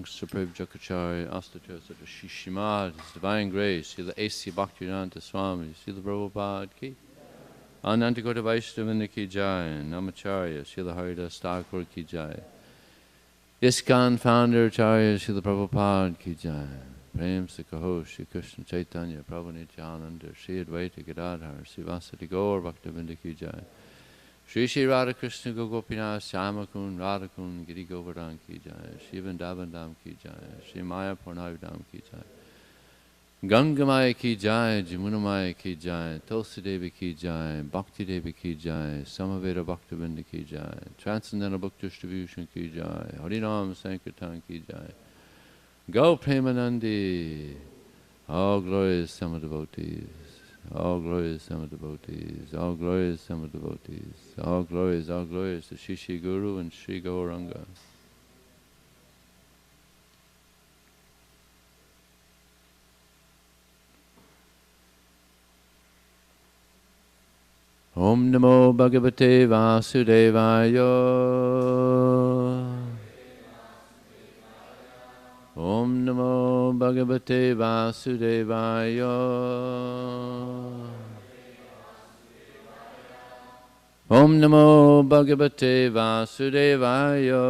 Supreme Jakacharya, Astatyosa, Shishimad, His Divine Grace, Srila A.C. Bhaktivedanta Swami, Srila Prabhupada Ki, Anantakota Vaishnavanda Ki Jai, Namacharya, Srila Haridas Thakur Ki Jai, ISKCON Founder Acharya, Srila Prabhupada Ki Jai, Prem Sikaho, Shri Krishna Chaitanya, Prabhu Nityananda, Shri Advaita Gadadhar, Sri Vasati Gaur Bhaktivedanta Ki Jai, Shri Shri Radha Krishna Gopinath Shyamakun Radhakun Giri Govardhan Ki Jai, Shri Vrindavandam Ki Jai, Shri Maya Purnavidam Ki Jai, Gangamaya Ki Jai, Jamunamaya Ki Jai, Tulsi Devi Ki Jai, Bhakti Devi Ki Jai, Samaveda Bhaktivinoda Ki Jai, Transcendental Book Distribution Ki Jai, Harinam Sankirtan Ki Jai, Go Premanandi, all glorious summer devotees. All glorious Sama devotees, all glorious Sama devotees, all glorious to Shri Shri Guru and Shri Gauranga. Om Namo Bhagavate Vasudevaya. Om Namo Bhagavate Vasudevaya. Om Namo Bhagavate Vasudevaya.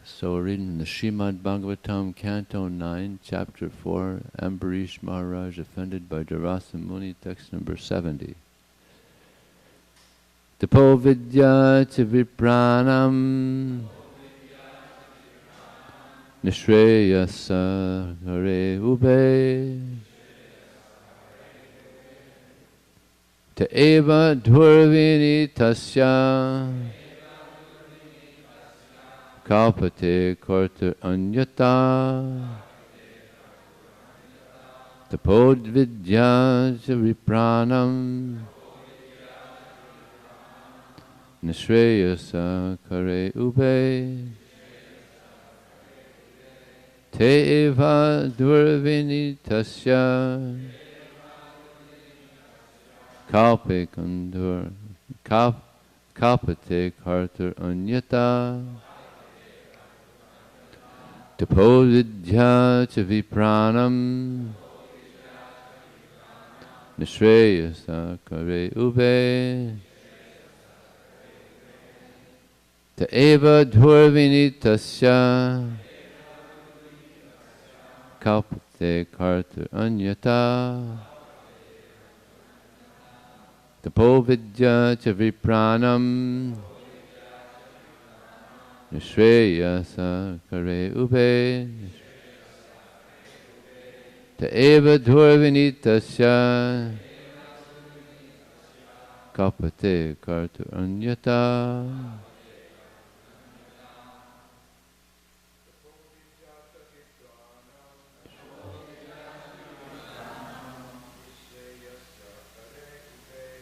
So we're reading the Srimad Bhagavatam, Canto 9, Chapter 4, Ambarish Maharaj offended by Jarasa Muni, text number 70. Tapo vidya cha vipranam nishreyasa hare ube ta eva dhurvini tasya kalpate kartar anyata tapo vidya cha vipranam Nishreyasa kare ube te eva durvini tasya kalpe kandur kalpate kartur anyata tapovidya cha vipranam nishreyasa kare ube Ta eva dhurvini tasya kalpate kartur anyata tapo vidya cha vipranam nishreyasa kare ube ta eva dhurvini tasya kalpate kartur anyata.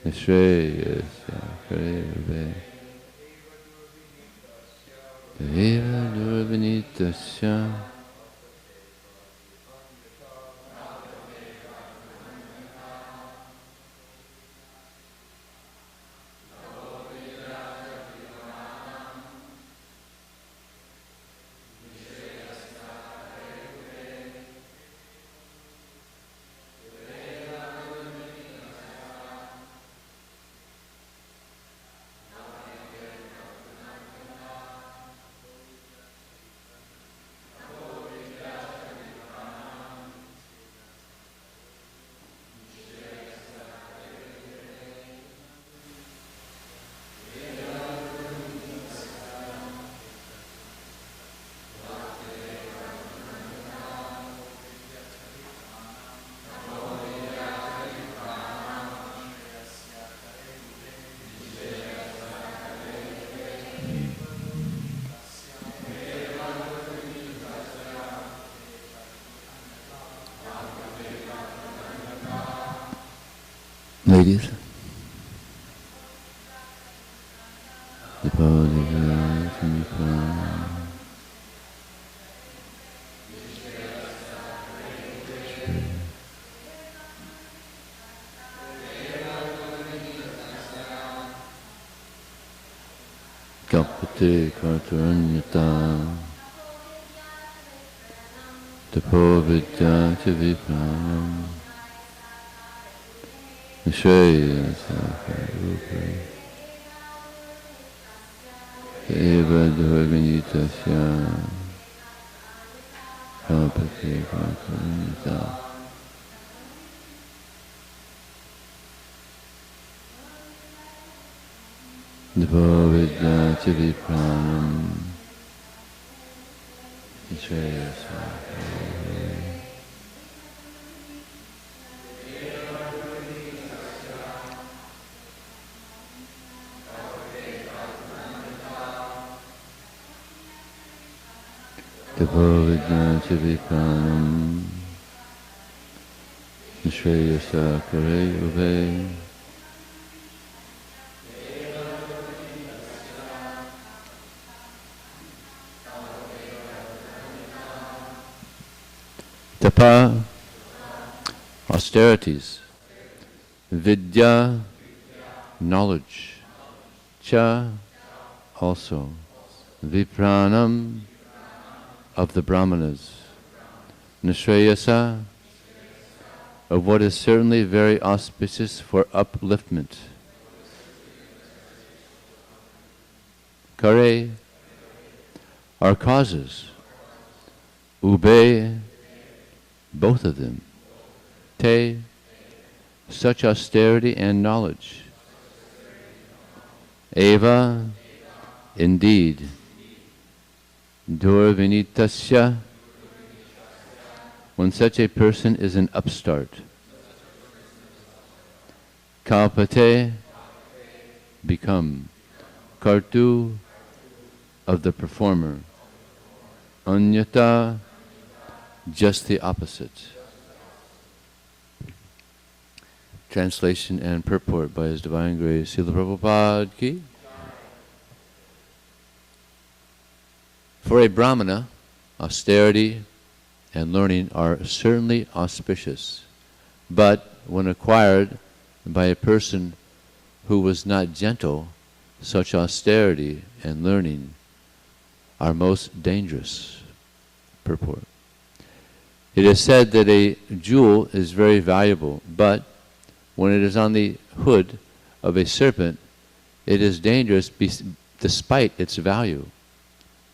Nishreyasa kare ube Eva durvinitasya Ladies, Kalpate Bhakti Kartaranyata Tapo Vidya Vipranam Nishaya Sakarupa Eva Dharvinitasya Bhakti Kartaranyata Tapo Vidya Vipranam Nishaya Sakarupa Tapo Vidya Vipranam Nishaya Sakarupa Tapa, austerities. Vidya, knowledge. Cha, also. Vipranam, of the Brahmanas. Nishrayasa, of what is certainly very auspicious for upliftment. Kare, are causes. Ube, both of them. Te, such austerity and knowledge. Eva, indeed. Durvinitasya, when such a person is an upstart. Kalpate, become. Kartu, of the performer. Anyata, just the opposite. Translation and purport by His Divine Grace Srila Prabhupada Ki. For a Brahmana, austerity and learning are certainly auspicious, but when acquired by a person who was not gentle, such austerity and learning are most dangerous. Purport. It is said that a jewel is very valuable, but when it is on the hood of a serpent, it is dangerous despite its value.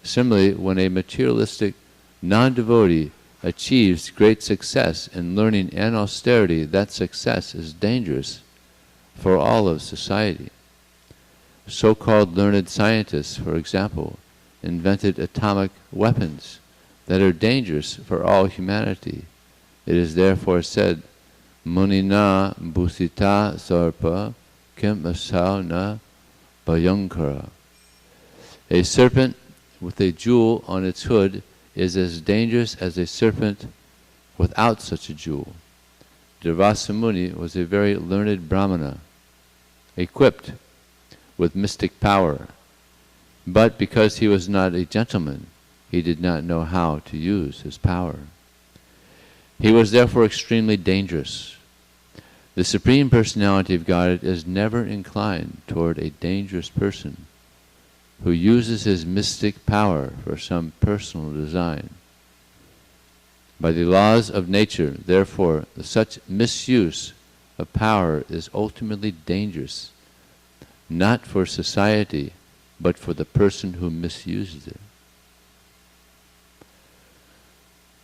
Similarly, when a materialistic non-devotee achieves great success in learning and austerity, that success is dangerous for all of society. So-called learned scientists, for example, invented atomic weapons that are dangerous for all humanity. It is therefore said, Munina Bhusita Sarpa Kim Asau Na Bhayankara. A serpent with a jewel on its hood is as dangerous as a serpent without such a jewel. Durvasa Muni was a very learned Brahmana, equipped with mystic power, but because he was not a gentleman, he did not know how to use his power. He was therefore extremely dangerous. The Supreme Personality of Godhead is never inclined toward a dangerous person who uses his mystic power for some personal design. By the laws of nature, therefore, such misuse of power is ultimately dangerous, not for society, but for the person who misuses it.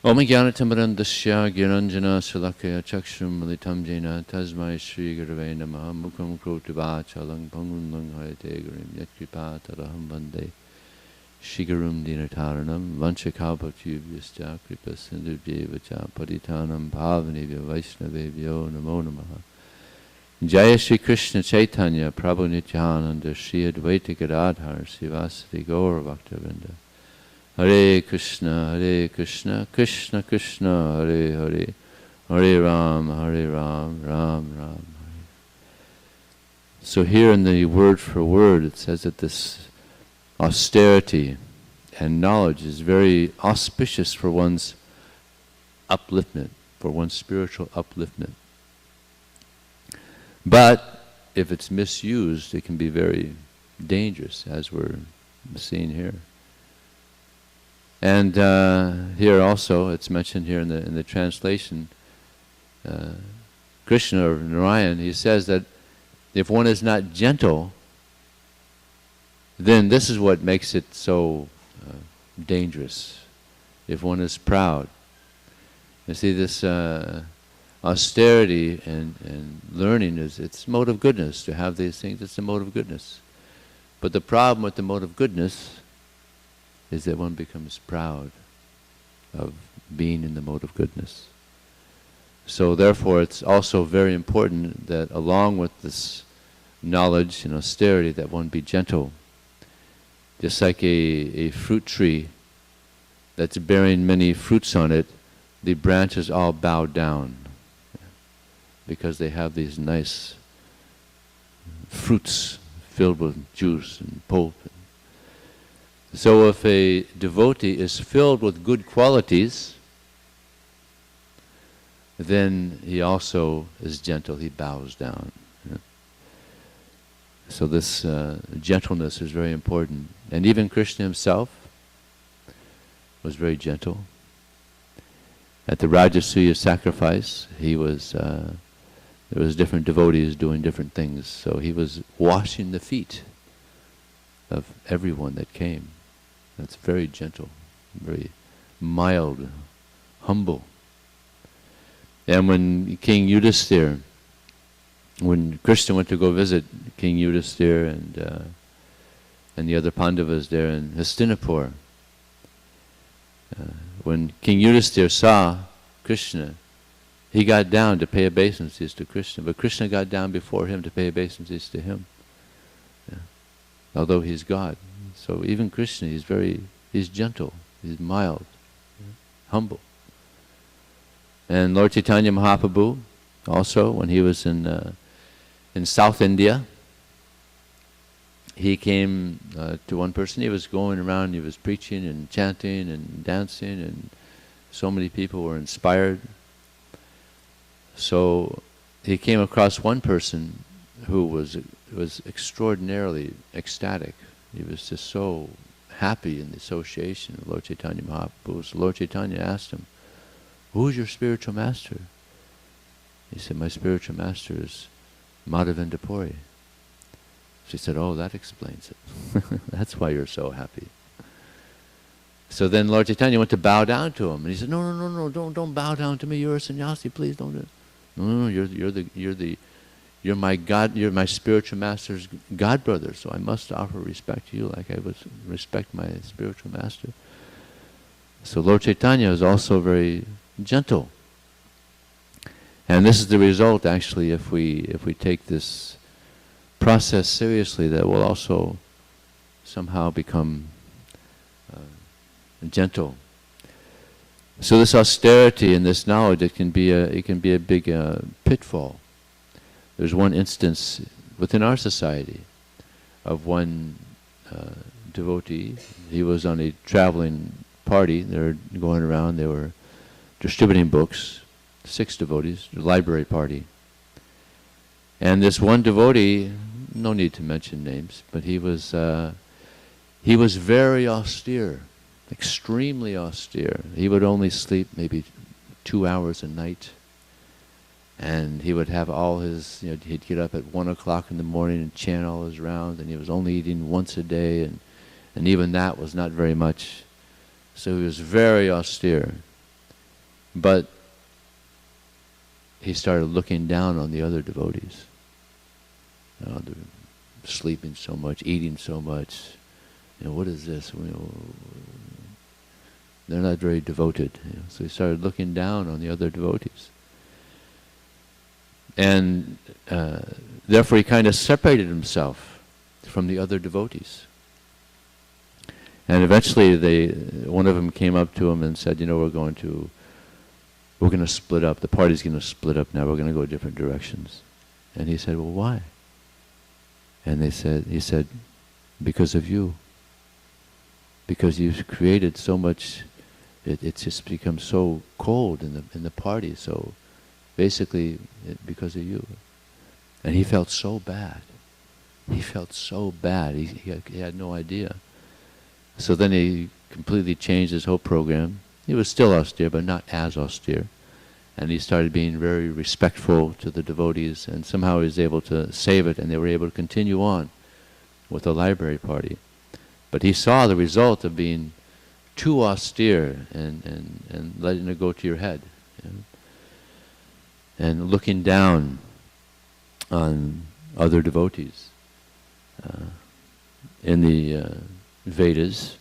Om Jnanatamrandasya Giranjana Salakaya Chakshram Malitam Jena Tasmai Shri Gurave Namaha Mukham Krotava Chalang Pangunlang Hayate Gurim Yatkripa Taraham Vande Shigarum Dinataranam Vanchakalpatubhyascha Kripa Sindhubhyevacha Paditanam Bhavanebhya Vaishnavebhyo Namo Namaha. Jaya Shri Krishna Chaitanya Prabhu Nityananda Shri Advaita Gadadhar Sivasati Gaura Bhaktavinda. Hare Krishna, Krishna Krishna, Hare Hare, Hare Ram, Ram Ram. Hare. So here in the word for word, it says that this austerity and knowledge is very auspicious for one's upliftment, for one's spiritual upliftment. But if it's misused, it can be very dangerous, as we're seen here. And here also, it's mentioned here in the translation, Krishna or Narayan, he says that if one is not gentle, then this is what makes it so dangerous. If one is proud. You see, this austerity and learning it's mode of goodness. To have these things, it's a mode of goodness. But the problem with the mode of goodness is that one becomes proud of being in the mode of goodness. So therefore it's also very important that along with this knowledge and austerity that one be gentle. Just like a fruit tree that's bearing many fruits on it, the branches all bow down because they have these nice fruits filled with juice and pulp. So if a devotee is filled with good qualities, then he also is gentle, he bows down. So this gentleness is very important. And even Krishna himself was very gentle. At the Rajasuya sacrifice, he was, there was different devotees doing different things. So he was washing the feet of everyone that came. That's very gentle, very mild, humble. And when King Yudhisthira, when Krishna went to go visit King Yudhisthira and the other Pandavas there in Hastinapur, when King Yudhisthira saw Krishna, he got down to pay obeisances to Krishna, but Krishna got down before him to pay obeisances to him, although he's God. So even Krishna, he's gentle, he's mild, humble. And Lord Chaitanya Mahaprabhu, also, when he was in South India, he came to one person. He was going around, he was preaching and chanting and dancing, and so many people were inspired. So he came across one person who was extraordinarily ecstatic. He was just so happy in the association of Lord Chaitanya Mahaprabhu. So Lord Chaitanya asked him, "Who's your spiritual master?" He said, "My spiritual master is Madhavendra Puri." She said, "Oh, that explains it. That's why you're so happy." So then Lord Chaitanya went to bow down to him, and he said, "No, don't bow down to me. You're a sannyasi. Please don't do it. No, you're my God. You're my spiritual master's god brother. So I must offer respect to you, like I would respect my spiritual master." So Lord Chaitanya is also very gentle, and this is the result. Actually, if we take this process seriously, that will also somehow become gentle. So this austerity and this knowledge, it can be a big pitfall. There's one instance within our society of one devotee. He was on a traveling party. They were going around. They were distributing books. 6 devotees, a library party. And this one devotee, no need to mention names, but he was very austere, extremely austere. He would only sleep maybe 2 hours a night, and he would have all his, he'd get up at 1 o'clock in the morning and chant all his rounds, and he was only eating once a day, and even that was not very much. So he was very austere. But he started looking down on the other devotees. They're sleeping so much, eating so much. What is this? They're not very devoted. So he started looking down on the other devotees. And therefore he kind of separated himself from the other devotees. And eventually one of them came up to him and said, we're going to split up. The party's going to split up now. We're going to go different directions. And he said, "Well, why?" And he said, "Because of you. Because you've created so much, it's just become so cold in the party. So basically, because of you." And he felt so bad. He felt so bad. He had no idea. So then he completely changed his whole program. He was still austere, but not as austere. And he started being very respectful to the devotees, and somehow he was able to save it, and they were able to continue on with the library party. But he saw the result of being too austere and letting it go to your head, you know, and looking down on other devotees. In the Vedas,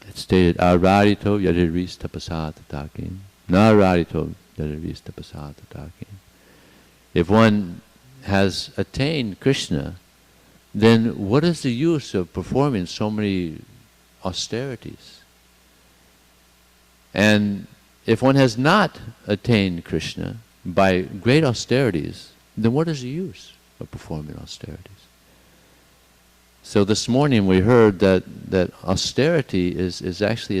it's stated, Aradito yadiris tapasa tatakim, naradito yadiris tapasa tatakim. If one has attained Krishna, then what is the use of performing so many austerities? And if one has not attained Krishna by great austerities, then what is the use of performing austerities? So this morning we heard that austerity is actually,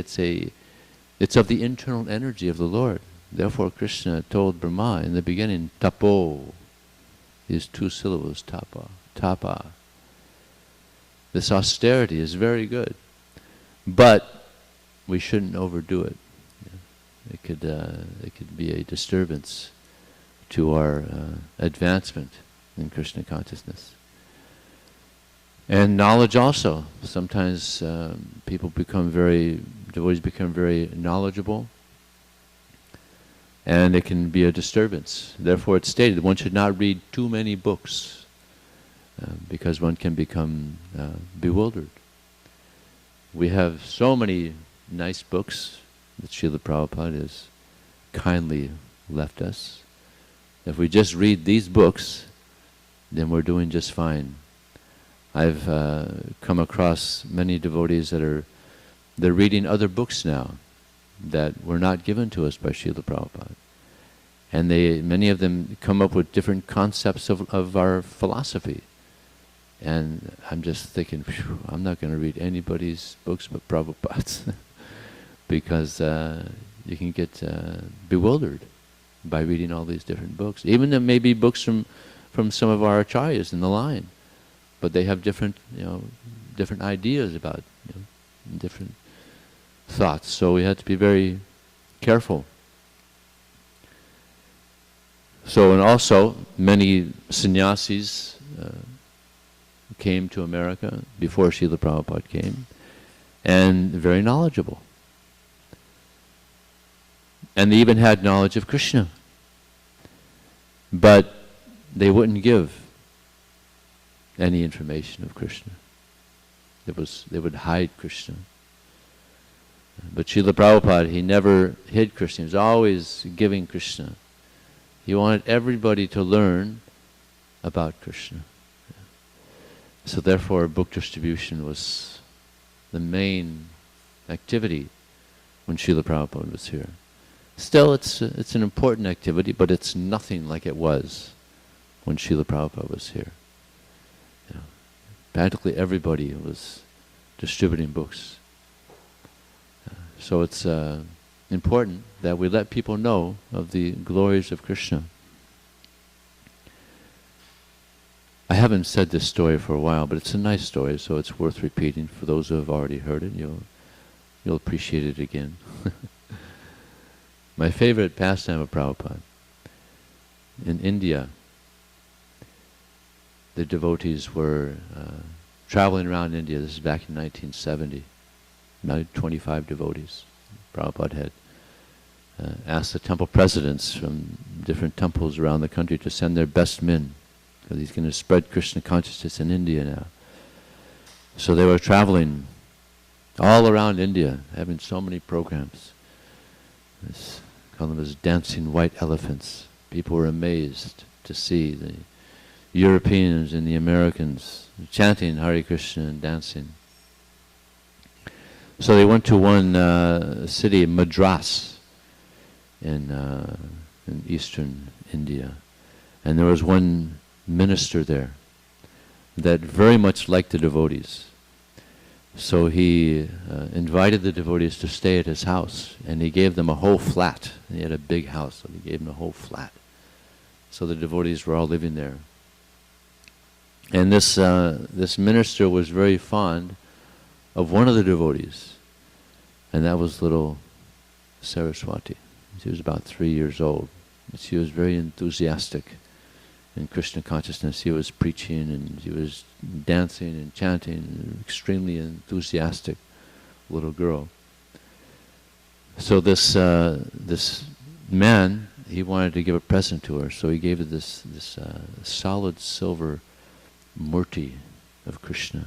it's of the internal energy of the Lord. Therefore Krishna told Brahma in the beginning, tapo, these two syllables, tapa. This austerity is very good, but we shouldn't overdo it. It could be a disturbance to our advancement in Krishna consciousness. And knowledge also. Sometimes devotees become very knowledgeable, and it can be a disturbance. Therefore it's stated one should not read too many books, because one can become bewildered. We have so many nice books that Srila Prabhupada has kindly left us. If we just read these books, then we're doing just fine. I've come across many devotees they're reading other books now that were not given to us by Srila Prabhupada. And many of them come up with different concepts of our philosophy. And I'm just thinking, I'm not going to read anybody's books but Prabhupada's. Because you can get bewildered by reading all these different books. Even there may be books from some of our acharyas in the line, but they have different ideas about, different thoughts. So we have to be very careful. So, and also many sannyasis came to America before Srila Prabhupada came, and very knowledgeable. And they even had knowledge of Krishna. But they wouldn't give any information of Krishna. They would hide Krishna. But Srila Prabhupada, he never hid Krishna. He was always giving Krishna. He wanted everybody to learn about Krishna. So therefore book distribution was the main activity when Srila Prabhupada was here. Still, it's an important activity, but it's nothing like it was when Srila Prabhupada was here. Practically everybody was distributing books. So it's important that we let people know of the glories of Krishna. I haven't said this story for a while, but it's a nice story, so it's worth repeating. For those who have already heard it, you'll appreciate it again. My favorite pastime of Prabhupada. In India, the devotees were traveling around India. This is back in 1970. About 25 devotees. Prabhupada had asked the temple presidents from different temples around the country to send their best men, because he's going to spread Krishna consciousness in India now. So they were traveling all around India, having so many programs. Call them as dancing white elephants. People were amazed to see the Europeans and the Americans chanting Hare Krishna and dancing. So they went to one city, Madras, in eastern India. And there was one minister there that very much liked the devotees. So he invited the devotees to stay at his house, and he gave them a whole flat. He had a big house, so he gave them a whole flat. So the devotees were all living there. And this minister was very fond of one of the devotees, and that was little Saraswati. She was about 3 years old. She was very enthusiastic in Krishna consciousness. She was preaching and she was dancing and chanting, extremely enthusiastic little girl. So this man, he wanted to give a present to her, so he gave her this solid silver murti of Krishna.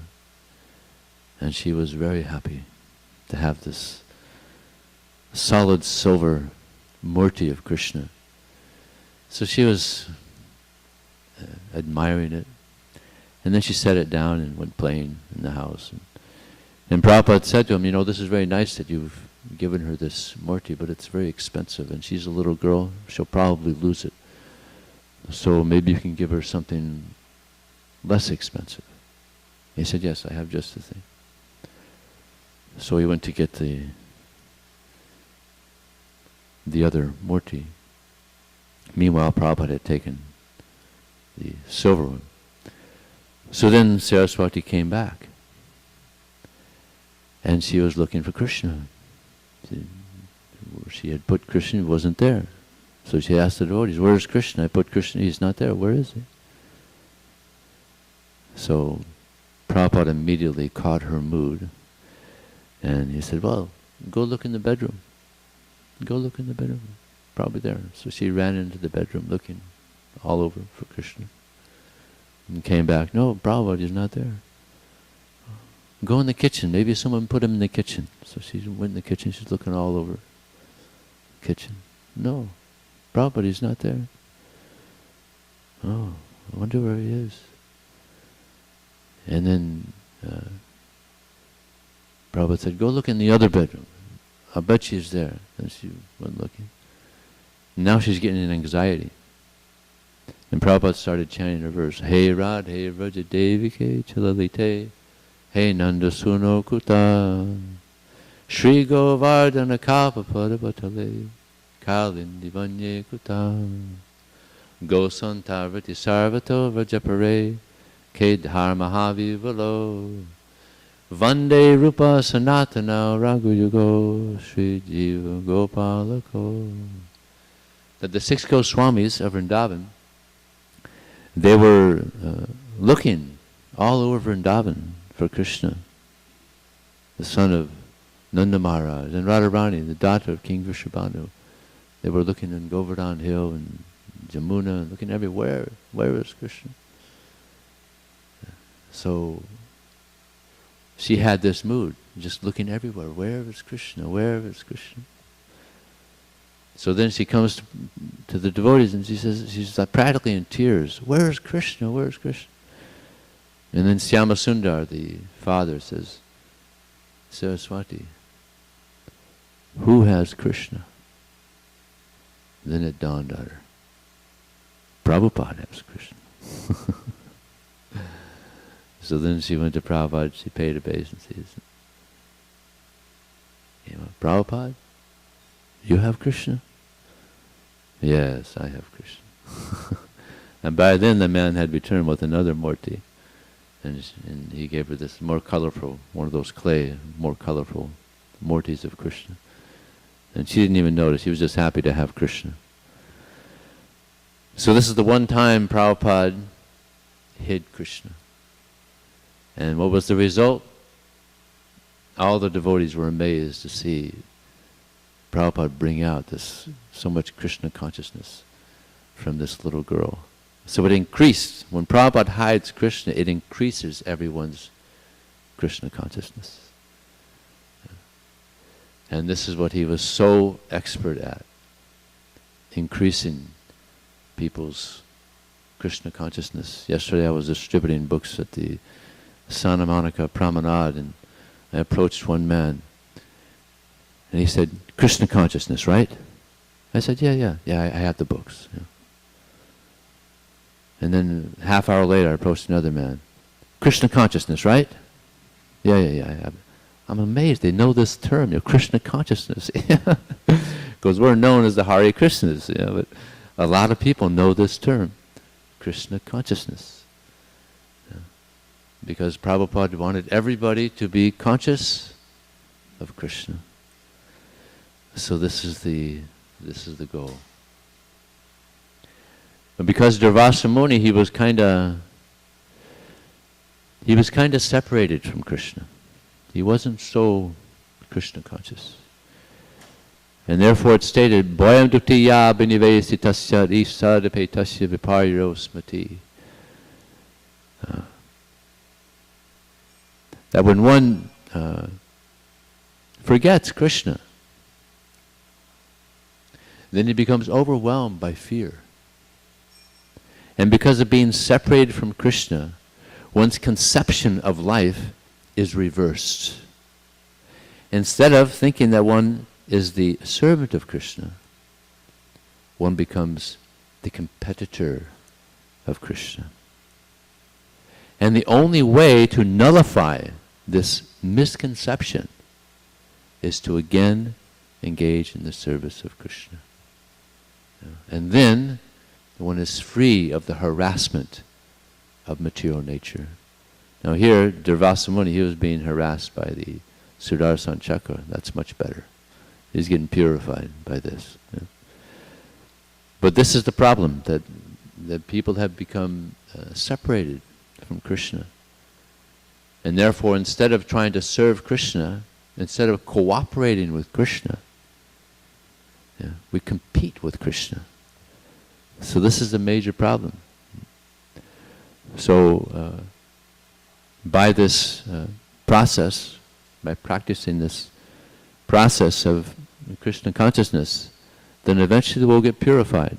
And she was very happy to have this solid silver murti of Krishna. So she was admiring it. And then she set it down and went playing in the house. And Prabhupada said to him, you know, this is very nice that you've given her this murti, but it's very expensive, and she's a little girl, she'll probably lose it. So maybe you can give her something less expensive. He said, yes, I have just the thing. So he went to get the other murti. Meanwhile, Prabhupada had taken the silver one. So then Saraswati came back, and she was looking for Krishna. She had put Krishna, he wasn't there. So she asked the devotees, where's Krishna? I put Krishna, he's not there, where is he? So Prabhupada immediately caught her mood, and he said, well, go look in the bedroom. Go look in the bedroom, probably there. So she ran into the bedroom looking all over for Krishna, and came back, no, Prabhupada, he's not there. Go in the kitchen, maybe someone put him in the kitchen. So she went in the kitchen, she's looking all over the kitchen. No, Prabhupada, he's not there. Oh, I wonder where he is. And then Prabhupada said, go look in the other bedroom. I bet she's there. And she went looking. Now she's getting an anxiety. And Prabhupada started chanting a verse. Hey Radhe Vraja Devike Chilalite Hey Nanda Suno Kuta Shri Govardhana Kapapada Patale Kalindi Vanye Kuta Gosantarvati Sarvato Vrajapare Ke Dharma Havi Valo Vande Rupa Sanatana Raghuyugo Sri Jiva Gopalako. That the 6 Goswamis of Vrindavan, they were looking all over Vrindavan for Krishna, the son of Nanda Maharaj, and Radharani, the daughter of King Vrishabhanu. They were looking in Govardhan Hill and Jamuna, looking everywhere. Where is Krishna? So she had this mood, just looking everywhere. Where is Krishna? Where is Krishna? So then she comes to the devotees and she says, she's practically in tears. Where is Krishna? Where is Krishna? And then Syama Sundar, the father, says, Saraswati, who has Krishna? Then it dawned on her. Prabhupada has Krishna. So then she went to Prabhupada, she paid obeisances. Prabhupada, you have Krishna? Yes, I have Krishna. And by then the man had returned with another murti. And he gave her this more colorful, one of those clay, more colorful murtis of Krishna. And she didn't even notice, she was just happy to have Krishna. So this is the one time Prabhupada hid Krishna. And what was the result? All the devotees were amazed to see Prabhupada bring out this so much Krishna consciousness from this little girl. So it increased. When Prabhupada hides Krishna, it increases everyone's Krishna consciousness. And this is what he was so expert at, increasing people's Krishna consciousness. Yesterday I was distributing books at the Santa Monica Promenade, and I approached one man, and he said, Krishna consciousness, right? I said, yeah, I have the books. Yeah. And then a half hour later I approached another man. Krishna consciousness, right? Yeah, I have it. I'm amazed they know this term, Krishna consciousness. Because we're known as the Hare Krishnas, but a lot of people know this term, Krishna consciousness. because Prabhupada wanted everybody to be conscious of Krishna. So this is the goal. But because Durvasa Muni, he was kind of separated from Krishna. He wasn't so Krishna conscious. And therefore it stated, Boyam duktiya binivesitasya isadapetasya vipariro smati. That when one forgets Krishna, then he becomes overwhelmed by fear. And because of being separated from Krishna, one's conception of life is reversed. Instead of thinking that one is the servant of Krishna, one becomes the competitor of Krishna. And the only way to nullify this misconception is to again engage in the service of Krishna. And then one is free of the harassment of material nature. Now here, Durvasa Muni, he was being harassed by the Sudarshan Chakra. That's much better. He's getting purified by this. Yeah. But this is the problem, that people have become separated from Krishna. And therefore, instead of trying to serve Krishna, instead of cooperating with Krishna, we compete with Krishna. So this is a major problem. So by this process, by practicing this process of Krishna consciousness, then eventually we'll get purified.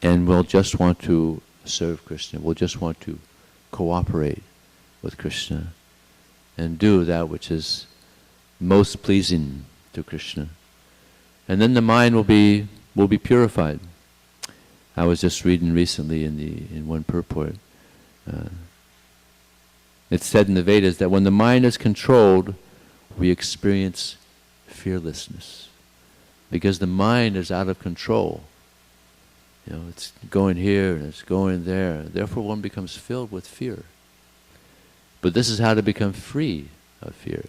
And we'll just want to serve Krishna. We'll just want to cooperate with Krishna and do that which is most pleasing to Krishna. And then the mind will be purified. I was just reading recently in one purport. It's said in the Vedas that when the mind is controlled, we experience fearlessness, because the mind is out of control. It's going here and it's going there. Therefore, one becomes filled with fear. But this is how to become free of fear.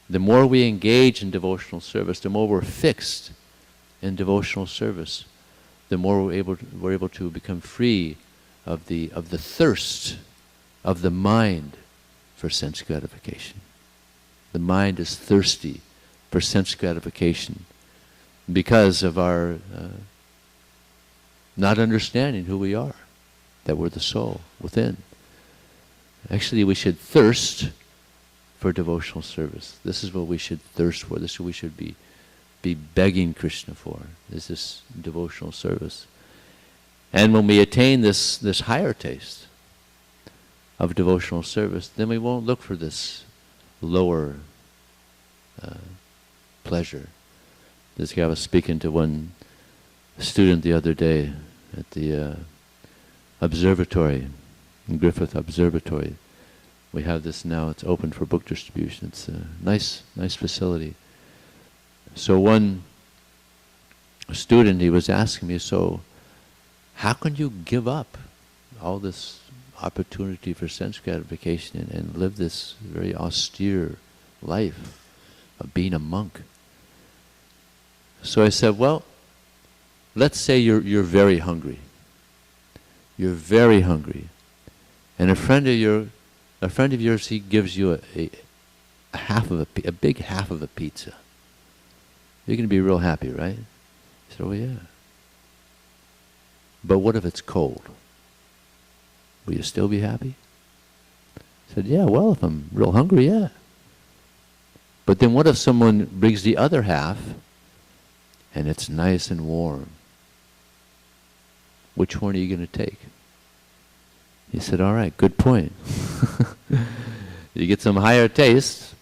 The more we engage in devotional service, the more we're fixed in devotional service, the more we're able to become free of the thirst of the mind for sense gratification. The mind is thirsty for sense gratification because of our not understanding who we are, that we're the soul within. Actually, we should thirst for devotional service. This is what we should thirst for. This is what we should be begging Krishna for, is this devotional service. And when we attain this higher taste of devotional service, then we won't look for this lower pleasure. This guy was speaking to one student the other day at the observatory, in Griffith Observatory. We have this now, it's open for book distribution. It's a nice facility. So one student, he was asking me, so how can you give up all this opportunity for sense gratification and live this very austere life of being a monk? So I said, well, let's say you're very hungry. You're very hungry. And a friend of yours, he gives you a big half of a pizza. You're going to be real happy, right? I said, oh yeah. But what if it's cold? Will you still be happy? I said, yeah, well, if I'm real hungry, yeah. But then what if someone brings the other half and it's nice and warm? Which one are you going to take? He said, all right, good point. You get some higher taste,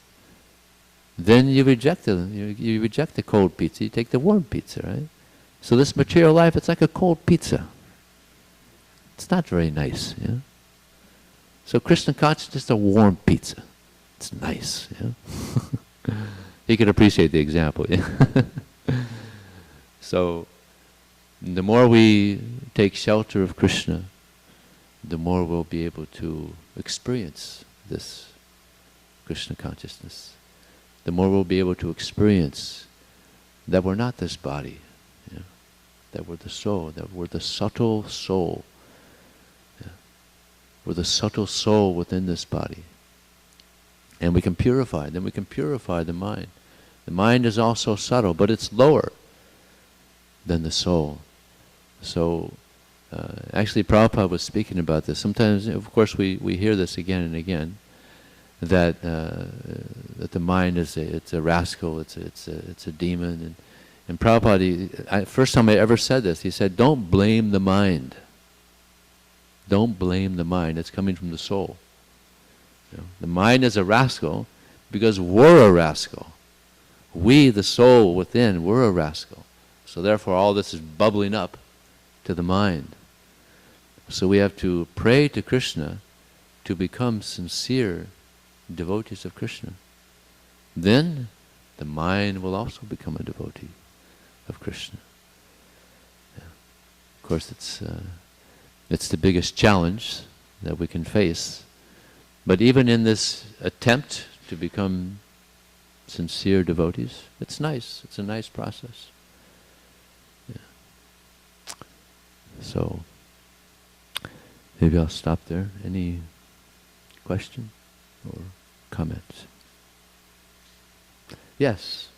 then you reject the cold pizza, you take the warm pizza, right? So this material life, it's like a cold pizza. It's not very nice, yeah? So Krishna consciousness is a warm pizza. It's nice, yeah? You can appreciate the example, yeah? So the more we take shelter of Krishna, the more we'll be able to experience this Krishna consciousness. The more we'll be able to experience that we're not this body, you know, that we're the soul, that we're the subtle soul. Yeah. We're the subtle soul within this body. And we can purify, then we can purify the mind. The mind is also subtle, but it's lower than the soul. So, actually Prabhupada was speaking about this. Sometimes, of course, we hear this again and again, that the mind is it's a rascal, it's a demon. And Prabhupada, first time I ever said this, he said, don't blame the mind. Don't blame the mind. It's coming from the soul. You know, the mind is a rascal because we're a rascal. We, the soul within, we're a rascal. So therefore all this is bubbling up to the mind. So we have to pray to Krishna to become sincere devotees of Krishna. Then the mind will also become a devotee of Krishna. Yeah. Of course, it's the biggest challenge that we can face. But even in this attempt to become sincere devotees, it's nice. It's a nice process. Yeah. So, maybe I'll stop there. Any question or comments? Yes,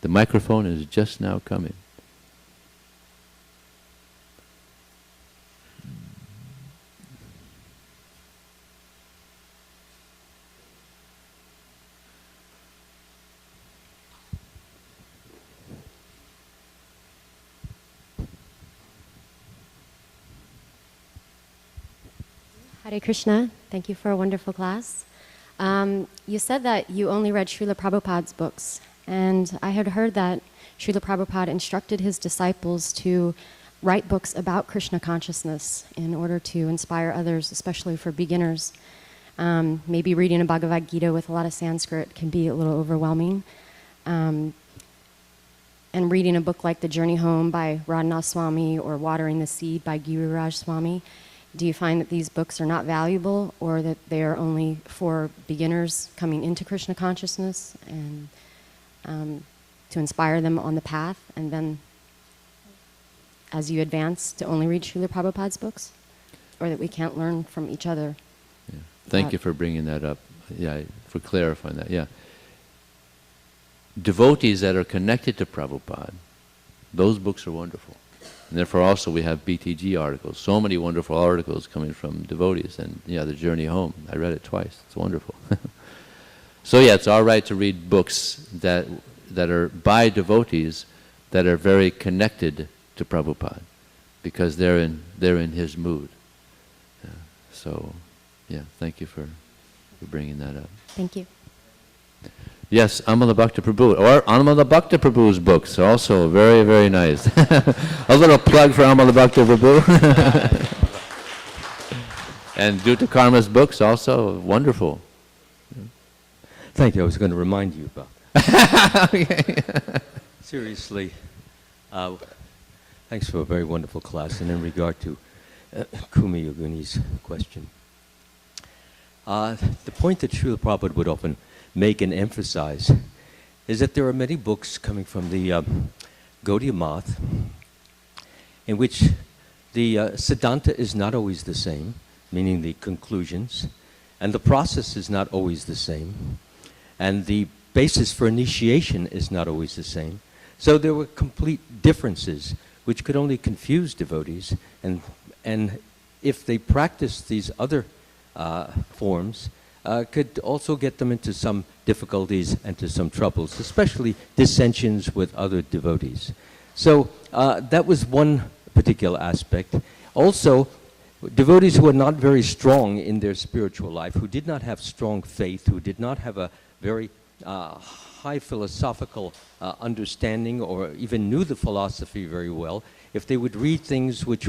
the microphone is just now coming. Hare Krishna, thank you for a wonderful class. You said that you only read Srila Prabhupada's books, and I had heard that Srila Prabhupada instructed his disciples to write books about Krishna consciousness in order to inspire others, especially for beginners. Maybe reading a Bhagavad Gita with a lot of Sanskrit can be a little overwhelming. And reading a book like The Journey Home by Radhanath Swami or Watering the Seed by Giriraj Swami, do you find that these books are not valuable, or that they are only for beginners coming into Krishna consciousness, and to inspire them on the path, and then as you advance to only read Srila Prabhupada's books? Or that we can't learn from each other? Yeah. Thank you for bringing that up. Yeah, for clarifying that. Yeah. Devotees that are connected to Prabhupada, those books are wonderful. And therefore also we have BTG articles, so many wonderful articles coming from devotees. And yeah, The Journey Home, I read it twice, it's wonderful. So yeah, it's all right to read books that are by devotees that are very connected to Prabhupada, because they're in his mood. Yeah. So yeah, thank you for bringing that up. Thank you. Yes, Amala Bhakta Prabhu, or Amala Bhakta Prabhu's books, also very, very nice. A little plug for Amala Bhakta Prabhu. And Dutta Karma's books, also wonderful. Thank you. I was going to remind you about that. Okay. Seriously, thanks for a very wonderful class. And in regard to Kumi Yoguni's question, the point that Srila Prabhupada would often make and emphasize is that there are many books coming from the Gaudiya Math in which the Siddhanta is not always the same, meaning the conclusions, and the process is not always the same, and the basis for initiation is not always the same. So there were complete differences which could only confuse devotees, and if they practiced these other forms, could also get them into some difficulties and to some troubles, especially dissensions with other devotees. So that was one particular aspect. Also, devotees who are not very strong in their spiritual life, who did not have strong faith, who did not have a very high philosophical understanding or even knew the philosophy very well, if they would read things which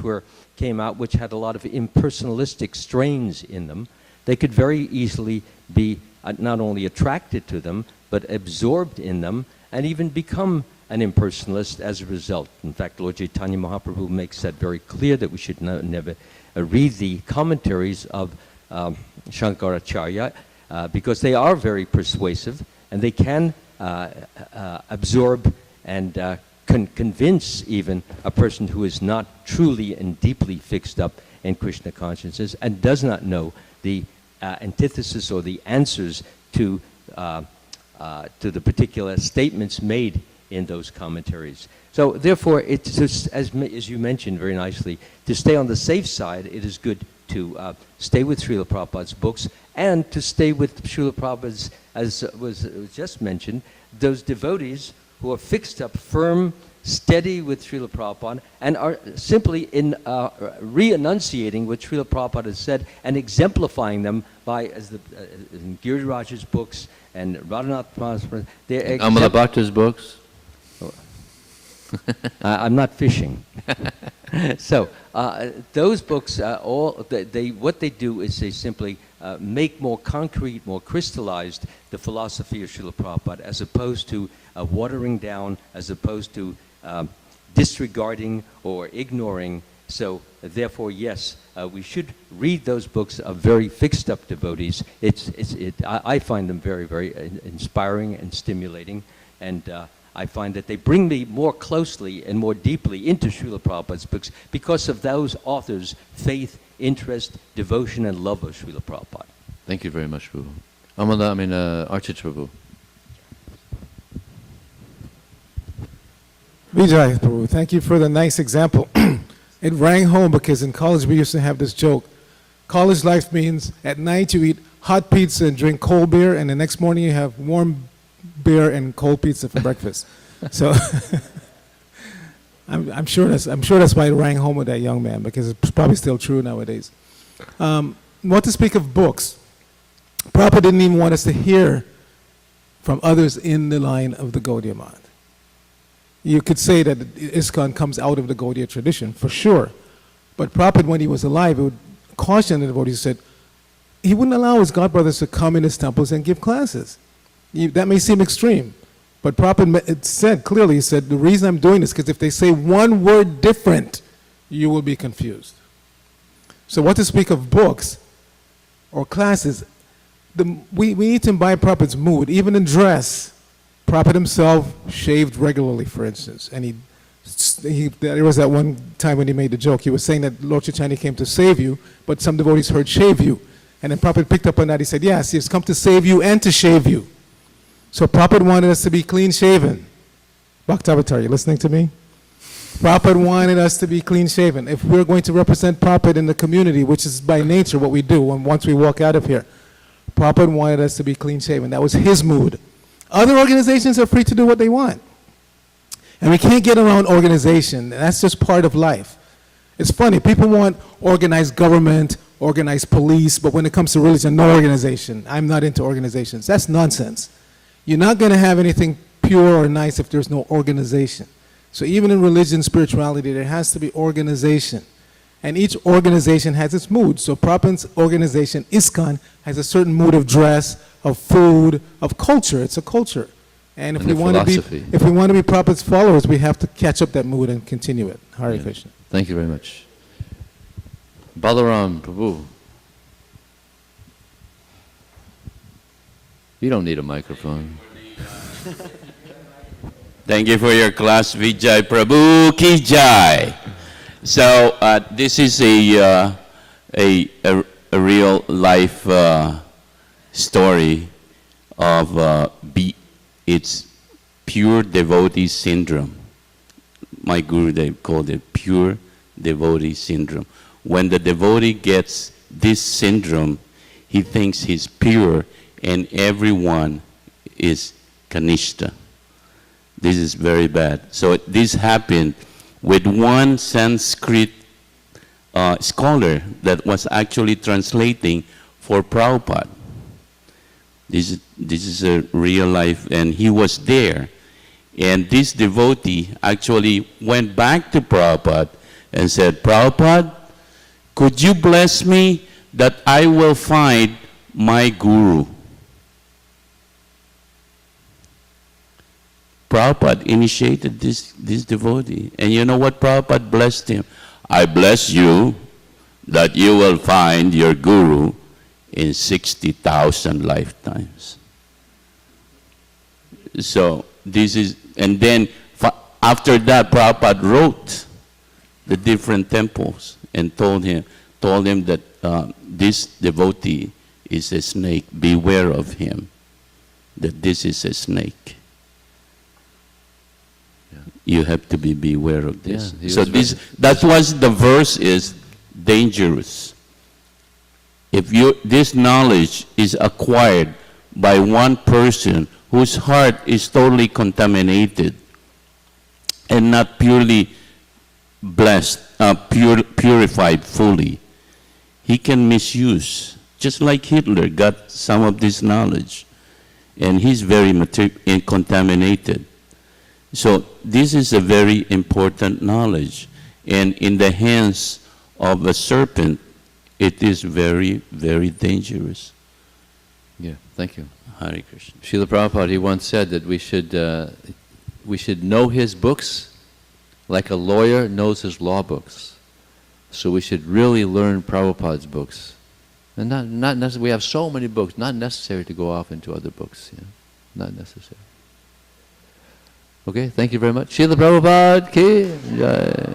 came out which had a lot of impersonalistic strains in them, they could very easily be not only attracted to them, but absorbed in them, and even become an impersonalist as a result. In fact, Lord Chaitanya Mahaprabhu makes that very clear, that we should never read the commentaries of Shankaracharya because they are very persuasive and they can absorb and convince even a person who is not truly and deeply fixed up in Krishna consciousness and does not know the antithesis or the answers to the particular statements made in those commentaries. So therefore, it's just, as you mentioned very nicely, to stay on the safe side, it is good to stay with Srila Prabhupada's books and to stay with Srila Prabhupada's, as was just mentioned, those devotees who are fixed up, firm, steady with Srila Prabhupada and are simply in re-enunciating what Srila Prabhupada has said and exemplifying them by, as in Giriraj's books and Radhanath Maharaj's, Amala Bhatta's books. I'm not fishing. So those books, what they do is they simply make more concrete, more crystallized the philosophy of Srila Prabhupada, as opposed to watering down, as opposed to disregarding or ignoring. So therefore, yes, we should read those books of very fixed up devotees. I find them very, very inspiring and stimulating, and I find that they bring me more closely and more deeply into Srila Prabhupada's books because of those authors' faith, interest, devotion, and love of Srila Prabhupada. Thank you very much, Prabhu. Archit Prabhu. Vijaya Prabhu, thank you for the nice example. It rang home because in college we used to have this joke. College life means at night you eat hot pizza and drink cold beer, and the next morning you have warm beer and cold pizza for breakfast. So I'm sure that's why it rang home with that young man, because it's probably still true nowadays. What to speak of books? Prabhupada didn't even want us to hear from others in the line of the Gaudiya Math. You could say that ISKCON comes out of the Gaudiya tradition, for sure. But Prabhupada, when he was alive, he would caution the devotees. He said he wouldn't allow his godbrothers to come in his temples and give classes. That may seem extreme, but Prabhupada said clearly, he said, the reason I'm doing this is because if they say one word different, you will be confused. So what to speak of books or classes, we need to imbibe Prabhupada's mood, even in dress. Prabhupada himself shaved regularly, for instance, and there was that one time when he made the joke. He was saying that Lord Chaitanya came to save you, but some devotees heard shave you. And then Prabhupada picked up on that. He said, yes, he has come to save you and to shave you. So Prabhupada wanted us to be clean-shaven. Bhaktavatar, you listening to me? Prabhupada wanted us to be clean-shaven. If we're going to represent Prabhupada in the community, which is by nature what we do once we walk out of here, Prabhupada wanted us to be clean-shaven. That was his mood. Other organizations are free to do what they want. And we can't get around organization. That's just part of life. It's funny, people want organized government, organized police, but when it comes to religion, no organization. I'm not into organizations. That's nonsense. You're not going to have anything pure or nice if there's no organization. So even in religion, spirituality, there has to be organization. And each organization has its mood. So Prabhupada's organization, ISKCON, has a certain mood of dress, of food, of culture. It's a culture. And if we want to be Prabhupada's followers, we have to catch up that mood and continue it. Hare Krishna. Thank you very much. Balaram Prabhu. You don't need a microphone. Thank you for your class, Vijaya Prabhu Ki Jai. So this is a real life story of it's pure devotee syndrome. My guru, they called it pure devotee syndrome. When the devotee gets this syndrome, he thinks he's pure and everyone is Kanishta. This is very bad. So this happened with one Sanskrit scholar that was actually translating for Prabhupada. This is a real life, and he was there. And this devotee actually went back to Prabhupada and said, Prabhupada, could you bless me that I will find my guru? Prabhupada initiated this devotee. And you know what Prabhupada blessed him? I bless you that you will find your guru in 60,000 lifetimes. So this is, and then after that, Prabhupada wrote the different temples and told him that this devotee is a snake. Beware of him. That this is a snake. Yeah. You have to beware of this. Yeah, so that's why the verse is dangerous. If this knowledge is acquired by one person whose heart is totally contaminated and not purely blessed, purified fully, he can misuse. Just like Hitler got some of this knowledge, and he's very contaminated. So this is a very important knowledge, and in the hands of a serpent, it is very, very dangerous. Yeah, thank you. Hare Krishna. Srila Prabhupada, he once said that we should know his books like a lawyer knows his law books. So we should really learn Prabhupada's books. And not necessarily, we have so many books, not necessary to go off into other books. Yeah? Not necessary. Okay, thank you very much. Srila Prabhupada ki jai.